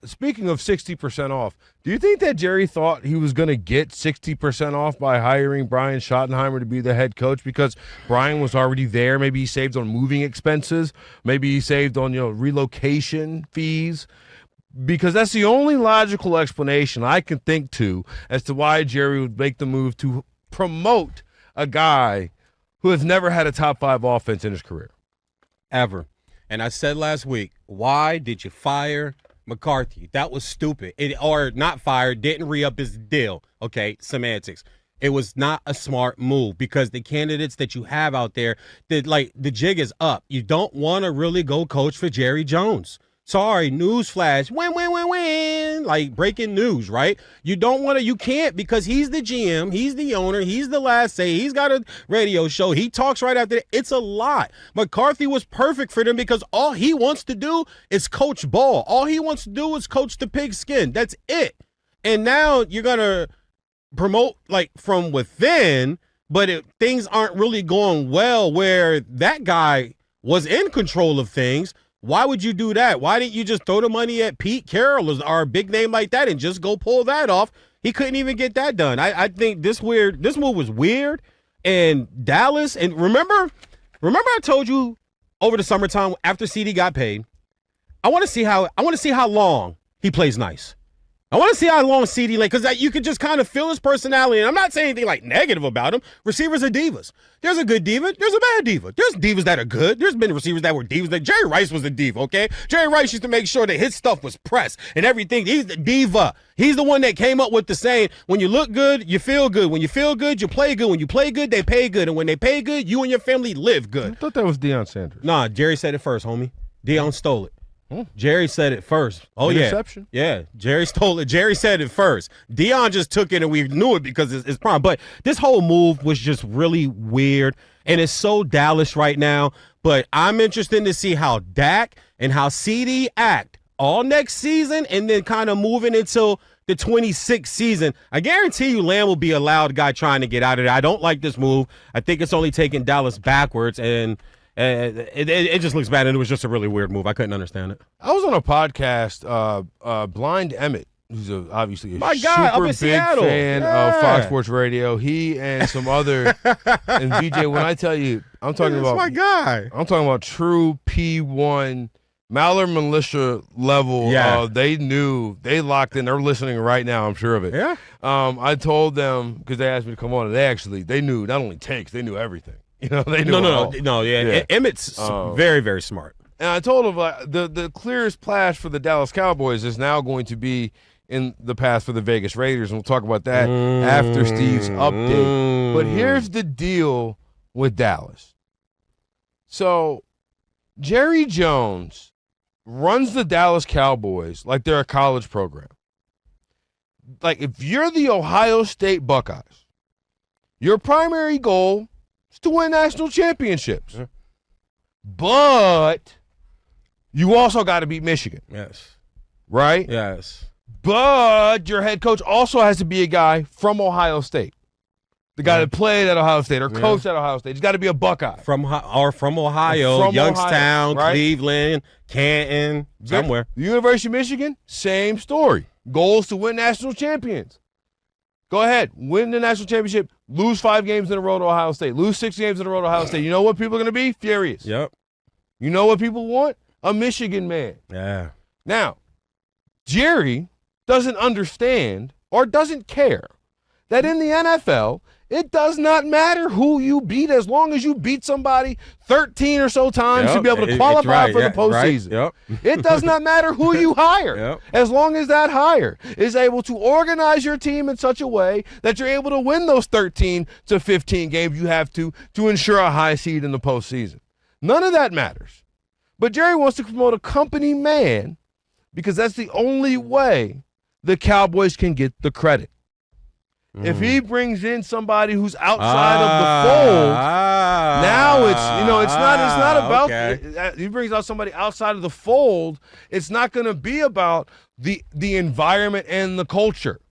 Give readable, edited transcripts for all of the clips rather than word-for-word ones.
speaking of 60% off, do you think that Jerry thought he was going to get 60% off by hiring Brian Schottenheimer to be the head coach because Brian was already there? Maybe he saved on moving expenses. Maybe he saved on, relocation fees. Because that's the only logical explanation I can think to as to why Jerry would make the move to promote a guy who has never had a top 5 offense in his career. Ever. And I said last week, why did you fire McCarthy? That was stupid. Or not fired, didn't re-up his deal. Okay, semantics. It was not a smart move because the candidates that you have out there, the jig is up. You don't want to really go coach for Jerry Jones. Sorry, newsflash, win, like breaking news, right? You don't want to, you can't because he's the GM, he's the owner, he's the last say, he's got a radio show, he talks right after that. It's a lot. McCarthy was perfect for them because all he wants to do is coach ball. All he wants to do is coach the pigskin. That's it. And now you're going to promote like from within, but things aren't really going well where that guy was in control of things. Why would you do that? Why didn't you just throw the money at Pete Carroll or a big name like that and just go pull that off? He couldn't even get that done. I think this move was weird. And Dallas, and remember I told you over the summertime after CD got paid, I want to see how long he plays nice. I want to see how long CD because you could just kind of feel his personality. And I'm not saying anything like negative about him. Receivers are divas. There's a good diva. There's a bad diva. There's divas that are good. There's been receivers that were divas. Like Jerry Rice was a diva, okay? Jerry Rice used to make sure that his stuff was pressed and everything. He's the diva. He's the one that came up with the saying, when you look good, you feel good. When you feel good, you play good. When you play good, they pay good. And when they pay good, you and your family live good. I thought that was Deion Sanders. Nah, Jerry said it first, homie. Deion stole it. Jerry said it first. Oh, interception. Yeah. Jerry stole it. Jerry said it first. Deion just took it, and we knew it because it's prime. But this whole move was just really weird, and it's so Dallas right now. But I'm interested to see how Dak and how CD act all next season and then kind of moving into the 26th season. I guarantee you Lamb will be a loud guy trying to get out of there. I don't like this move. I think it's only taking Dallas backwards, and it just looks bad, and it was just a really weird move. I couldn't understand it. I was on a podcast, Blind Emmett, who's obviously a my guy, super up in big Seattle. fan of Fox Sports Radio. He and some other and VJ. When I tell you, I'm talking about my guy. I'm talking about true P1 Maller militia level. Yeah. They knew, they locked in. They're listening right now. I'm sure of it. Yeah. I told them because they asked me to come on, and they knew not only takes, they knew everything. They knew no. Yeah. Emmett's very, very smart. And I told him the clearest path for the Dallas Cowboys is now going to be in the path for the Vegas Raiders, and we'll talk about that after Steve's update. But here's the deal with Dallas. So Jerry Jones runs the Dallas Cowboys like they're a college program. Like if you're the Ohio State Buckeyes, your primary goal is to win national championships. Yeah. But you also got to beat Michigan. Yes. Right? Yes. But your head coach also has to be a guy from Ohio State. The guy that played at Ohio State or coached at Ohio State. He's got to be a Buckeye. From Ohio, Youngstown, right? Cleveland, Canton, somewhere. The University of Michigan, same story. Goals to win national champions. Go ahead, win the national championship, lose 5 games in a row to Ohio State, lose 6 games in a row to Ohio State. You know what people are going to be? Furious. Yep. You know what people want? A Michigan man. Yeah. Now, Jerry doesn't understand or doesn't care that in the NFL, it does not matter who you beat as long as you beat somebody 13 or so times to be able to qualify for the postseason. Right. Yep. It does not matter who you hire as long as that hire is able to organize your team in such a way that you're able to win those 13 to 15 games you have to ensure a high seed in the postseason. None of that matters. But Jerry wants to promote a company man because that's the only way the Cowboys can get the credit. If he brings in somebody who's outside of the fold, now it's not about. Okay. He brings out somebody outside of the fold. It's not going to be about the environment and the culture.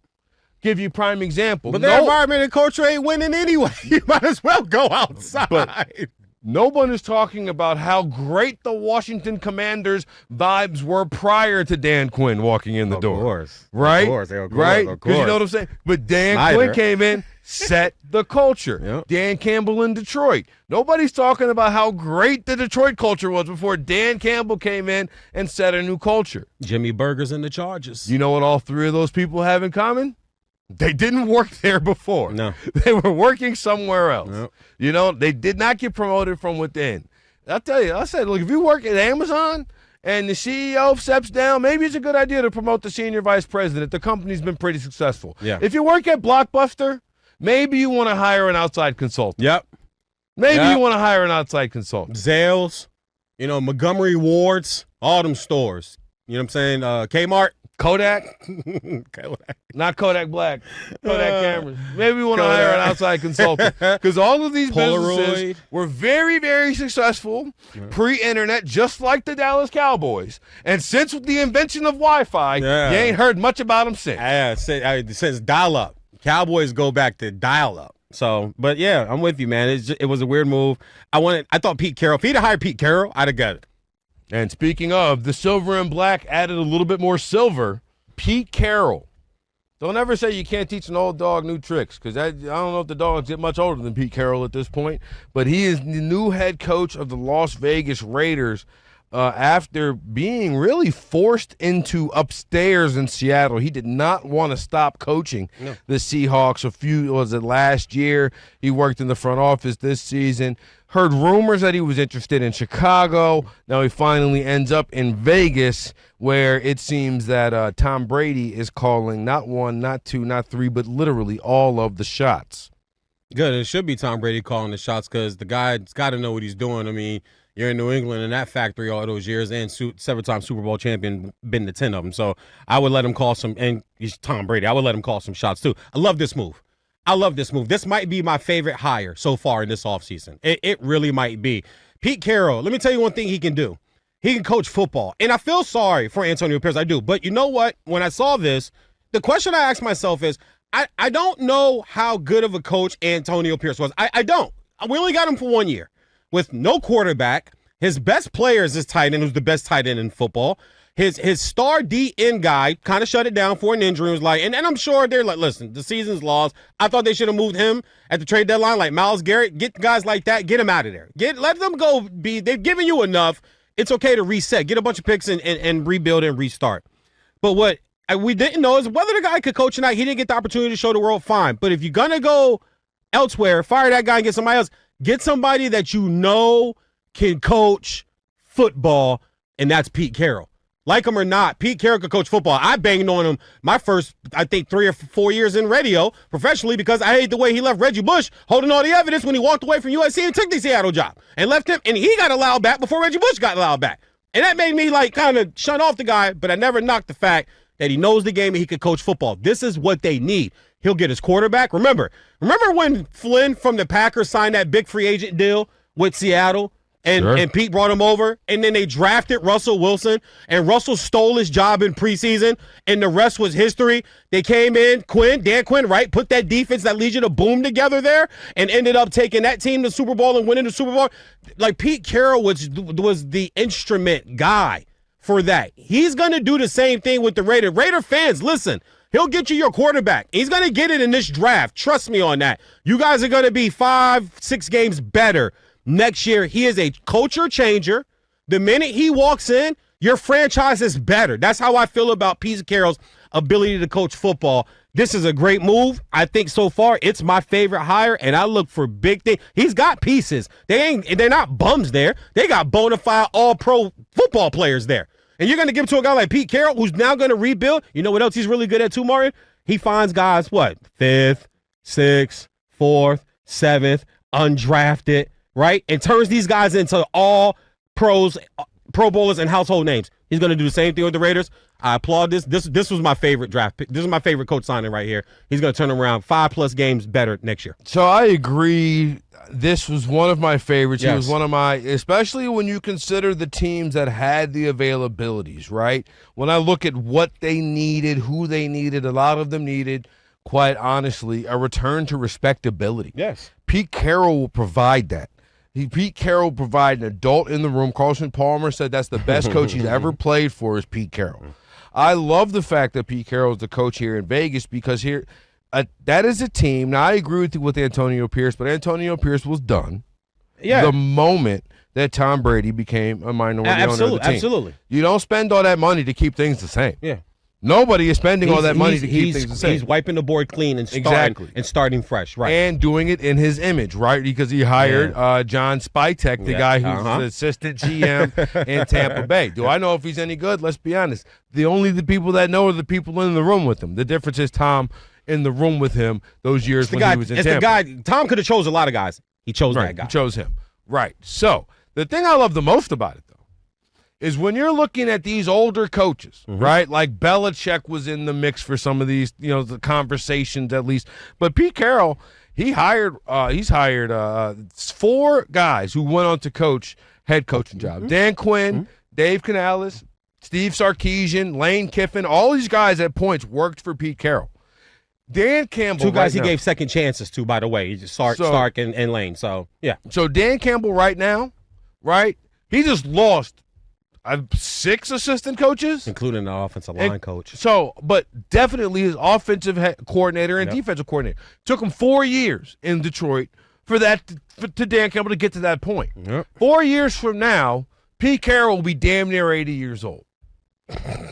Give you a prime example. But the environment and culture ain't winning anyway. You might as well go outside. No one is talking about how great the Washington Commanders vibes were prior to Dan Quinn walking in the door. Of course. Right? Of course. Right? Because you know what I'm saying? But Dan Quinn came in, set the culture. Yep. Dan Campbell in Detroit. Nobody's talking about how great the Detroit culture was before Dan Campbell came in and set a new culture. Jimmy Burgers and the Chargers. You know what all three of those people have in common? They didn't work there before. No. They were working somewhere else. Nope. You know, they did not get promoted from within. I'll tell you, I said, look, if you work at Amazon and the CEO steps down, maybe it's a good idea to promote the senior vice president. The company's been pretty successful. Yeah. If you work at Blockbuster, maybe you want to hire an outside consultant. Yep. Maybe you want to hire an outside consultant. Zales, Montgomery Wards, all them stores. You know what I'm saying? Kmart. Kodak? Kodak. Not Kodak Black. Kodak cameras. Maybe we want to hire an outside consultant. Because all of these businesses were very, very successful pre-internet, just like the Dallas Cowboys. And since the invention of Wi-Fi, you ain't heard much about them since. Yeah, since dial-up. Cowboys go back to dial-up. So, but yeah, I'm with you, man. It was a weird move. I thought Pete Carroll, if he'd have hired Pete Carroll, I'd have got it. And speaking of, the silver and black added a little bit more silver. Pete Carroll. Don't ever say you can't teach an old dog new tricks, because I don't know if the dogs get much older than Pete Carroll at this point, but he is the new head coach of the Las Vegas Raiders after being really forced into upstairs in Seattle. He did not want to stop coaching the Seahawks. Last year? He worked in the front office this season. Heard rumors that he was interested in Chicago. Now he finally ends up in Vegas, where it seems that Tom Brady is calling not one, not two, not three, but literally all of the shots. Good. It should be Tom Brady calling the shots, because the guy's got to know what he's doing. I mean, you're in New England in that factory all those years, and several-time Super Bowl champion, been to 10 of them. So I would let him call some, and he's Tom Brady. I would let him call some shots too. I love this move. This might be my favorite hire so far in this offseason. It really might be. Pete Carroll, let me tell you one thing he can do. He can coach football. And I feel sorry for Antonio Pierce. I do. But you know what? When I saw this, the question I asked myself is, I don't know how good of a coach Antonio Pierce was. I don't. We only got him for 1 year with no quarterback. His best player is his tight end, who's the best tight end in football. His star DN guy kind of shut it down for an injury. Was like, and I'm sure they're like, listen, the season's lost. I thought they should have moved him at the trade deadline, like Myles Garrett. Get guys like that, get him out of there. Let them go. They've given you enough. It's okay to reset. Get a bunch of picks and rebuild and restart. But what we didn't know is whether the guy could coach or not. He didn't get the opportunity to show the world, fine. But if you're gonna go elsewhere, fire that guy and get somebody else. Get somebody that you know can coach football, and that's Pete Carroll. Like him or not, Pete Carroll could coach football. I banged on him my first, I think, 3 or 4 years in radio professionally, because I hate the way he left Reggie Bush holding all the evidence when he walked away from USC and took the Seattle job and left him, and he got allowed back before Reggie Bush got allowed back. And that made me kind of shut off the guy, but I never knocked the fact that he knows the game and he could coach football. This is what they need. He'll get his quarterback. Remember when Flynn from the Packers signed that big free agent deal with Seattle? And Pete brought him over, and then they drafted Russell Wilson, and Russell stole his job in preseason, and the rest was history. They came in, Dan Quinn, right, put that defense, that Legion of Boom together there, and ended up taking that team to the Super Bowl and winning the Super Bowl. Like, Pete Carroll was the instrument guy for that. He's going to do the same thing with the Raiders. Raider fans, listen, he'll get you your quarterback. He's going to get it in this draft. Trust me on that. You guys are going to be 5-6 games better next year. He is a culture changer. The minute he walks in, your franchise is better. That's how I feel about Pete Carroll's ability to coach football. This is a great move. I think so far it's my favorite hire, and I look for big things. He's got pieces. They're not bums there. They got bona fide all-pro football players there. And you're going to give it to a guy like Pete Carroll, who's now going to rebuild. You know what else he's really good at too, Martin? He finds guys, 5th, 6th, 4th, 7th, undrafted, right? And turns these guys into all pros, Pro Bowlers, and household names. He's going to do the same thing with the Raiders. I applaud this. This was my favorite draft pick. This is my favorite coach signing right here. He's going to turn them around 5+ games better next year. So I agree. This was one of my favorites. Yes. He was one of my, especially when you consider the teams that had the availabilities, right? When I look at what they needed, who they needed, a lot of them needed, quite honestly, a return to respectability. Yes. Pete Carroll will provide that. Pete Carroll provided an adult in the room. Carlson Palmer said that's the best coach he's ever played for is Pete Carroll. I love the fact that Pete Carroll is the coach here in Vegas because here that is a team. Now, I agree with Antonio Pierce, but Antonio Pierce was done the moment that Tom Brady became a minority owner of the team. Absolutely. You don't spend all that money to keep things the same. Yeah. Nobody is spending all that money to keep things the same. He's wiping the board clean and starting fresh, right? And doing it in his image, right? Because he hired John Spytek, the guy who's the assistant GM in Tampa Bay. Do I know if he's any good? Let's be honest. The people that know are the people in the room with him. The difference is Tom in the room with him those years when he was in Tampa. It's the guy. Tom could have chose a lot of guys. He chose that guy. He chose him. Right. So the thing I love the most about it, though, is when you're looking at these older coaches, right? Like Belichick was in the mix for some of these, the conversations at least. But Pete Carroll, he's hired 4 guys who went on to coach head coaching jobs. Dan Quinn, Dave Canales, Steve Sarkisian, Lane Kiffin, all these guys at points worked for Pete Carroll. Dan Campbell, 2 guys he gave second chances to, by the way, Stark and Lane. So, yeah. So Dan Campbell right now, right, he just lost 6 assistant coaches, including the offensive line coach. So, but definitely his offensive coordinator and defensive coordinator. Took him 4 years in Detroit for that to Dan Campbell to get to that point. 4 years from now, Pete Carroll will be damn near 80 years old.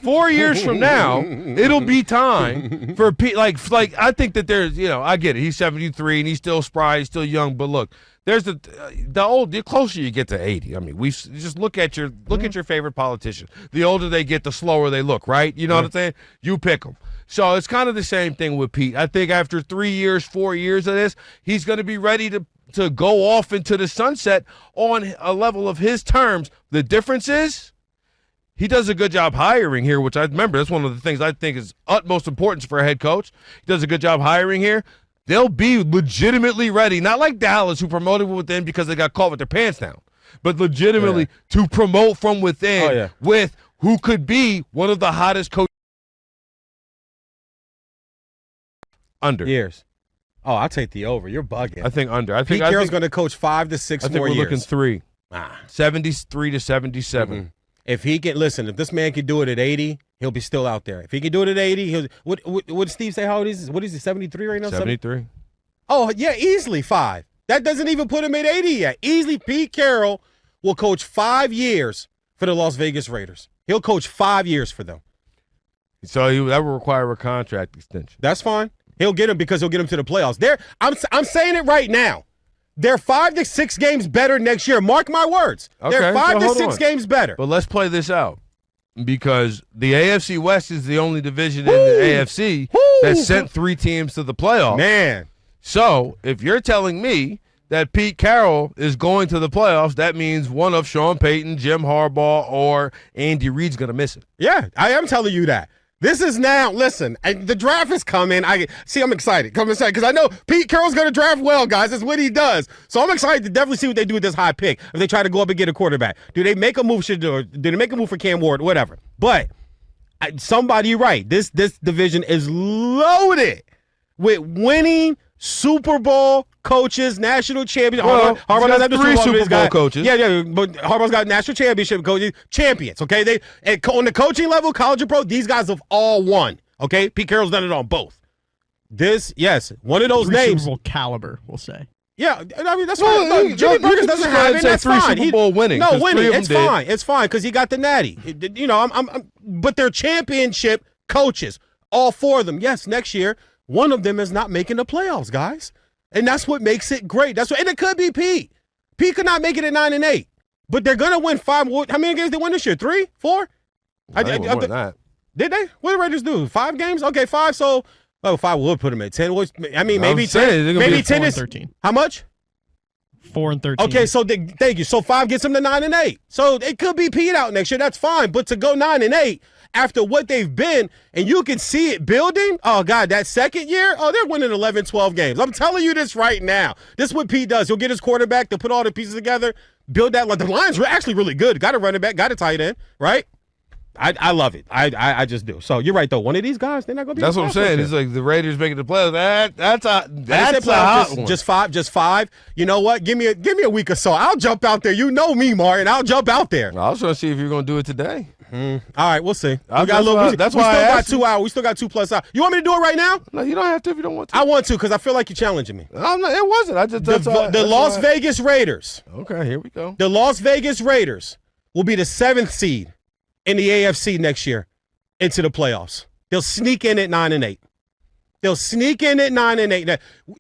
4 years from now, it'll be time for Pete. Like I think that there's, I get it. He's 73 and he's still spry, he's still young. But look, there's the closer you get to 80. I mean, we just look at your favorite politician. The older they get, the slower they look. Right? You know what I'm saying? You pick them. So it's kind of the same thing with Pete. I think after 3 years, 4 years of this, he's going to be ready to go off into the sunset on a level of his terms. The difference is, he does a good job hiring here, which I remember. That's one of the things I think is utmost importance for a head coach. He does a good job hiring here. They'll be legitimately ready, not like Dallas, who promoted within because they got caught with their pants down, but legitimately to promote from within with who could be one of the hottest coaches under years. Oh, I'll take the over. You're bugging. I think under. Pete Carroll's going to coach 5 to 6 more years. I think we're looking 3. 73 to 77. If he can if this man can do it at 80, he'll be still out there. If he can do it at 80, what did Steve say? How old is he? What is he? 73 right now? 73. Oh yeah, easily 5. That doesn't even put him at 80 yet. Easily, Pete Carroll will coach 5 years for the Las Vegas Raiders. He'll coach 5 years for them. So that will require a contract extension. That's fine. He'll get him because he'll get him to the playoffs. I'm saying it right now. They're 5 to 6 games better next year. Mark my words. Okay, they're 5 to 6 games better. But let's play this out because the AFC West is the only division in the AFC that sent 3 teams to the playoffs. Man. So if you're telling me that Pete Carroll is going to the playoffs, that means one of Sean Payton, Jim Harbaugh, or Andy Reid's going to miss it. Yeah, I am telling you that. This is now, listen, the draft is coming. I'm excited. Because I know Pete Carroll's going to draft well, guys. That's what he does. So I'm excited to definitely see what they do with this high pick. If they try to go up and get a quarterback. Do they make a move? Do they make a move for Cam Ward? Whatever. But somebody right. This division is loaded with winning Super Bowl coaches, national champions. Well, Harbaugh doesn't have the 3 Super Bowl coaches. Yeah, but Harbaugh's got national championship coaches, champions. Okay, on the coaching level, college and pro, these guys have all won. Okay, Pete Carroll's done it on both. One of those 3 names. Super Bowl caliber, we'll say. Yeah, I mean that's fine. Look, Jimmy Burgess doesn't have it. That's 3 fine. Super Bowl winning. No, winning. It's fine. It's fine because he got the natty. But they're championship coaches, all 4 of them. Yes, next year. One of them is not making the playoffs, guys. And that's what makes it great. And it could be Pete. Pete could not make it at 9-8. But they're going to win 5. How many games they win this year? 3? 4? I think more than that. Did they? What did the Raiders do? 5 games? Okay, 5. So, 5 would put them at 10. I mean, maybe 10. Maybe 10 is 13. How much? 4 and 13. Okay, so thank you. So 5 gets them to 9-8. So it could be Pete out next year. That's fine. But to go 9-8 after what they've been, and you can see it building, oh, God, that second year, they're winning 11, 12 games. I'm telling you this right now. This is what Pete does. He'll get his quarterback to put all the pieces together, build that. Like, the Lions were actually really good. Got a running back, got a tight end, right? I love it. I just do. So you're right though. One of these guys, they're not gonna be. That's what I'm saying. It's like the Raiders making the playoffs. That's a hot one. Just five. You know what? Give me a week or so. I'll jump out there. You know me, Martin. I'll jump out there. I was trying to see if you're gonna do it today. All right, we'll see. We That's why I still got asked 2 hours. We still got 2+ hours. You want me to do it right now? No, you don't have to if you don't want to. I want to because I feel like you're challenging me. It wasn't. The Las Vegas Raiders. Okay, here we go. The Las Vegas Raiders will be the 7th seed in the AFC next year into the playoffs. They'll sneak in at 9-8. They'll sneak in at 9-8. Now,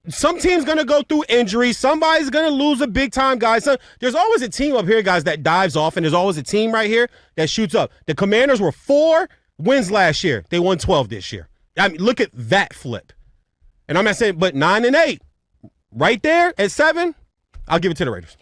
some team's going to go through injuries. Somebody's going to lose a big time, guys. So there's always a team up here, guys, that dives off, and there's always a team right here that shoots up. The Commanders were 4 wins last year. They won 12 this year. I mean, look at that flip. And I'm not saying, but 9-8, right there at 7, I'll give it to the Raiders.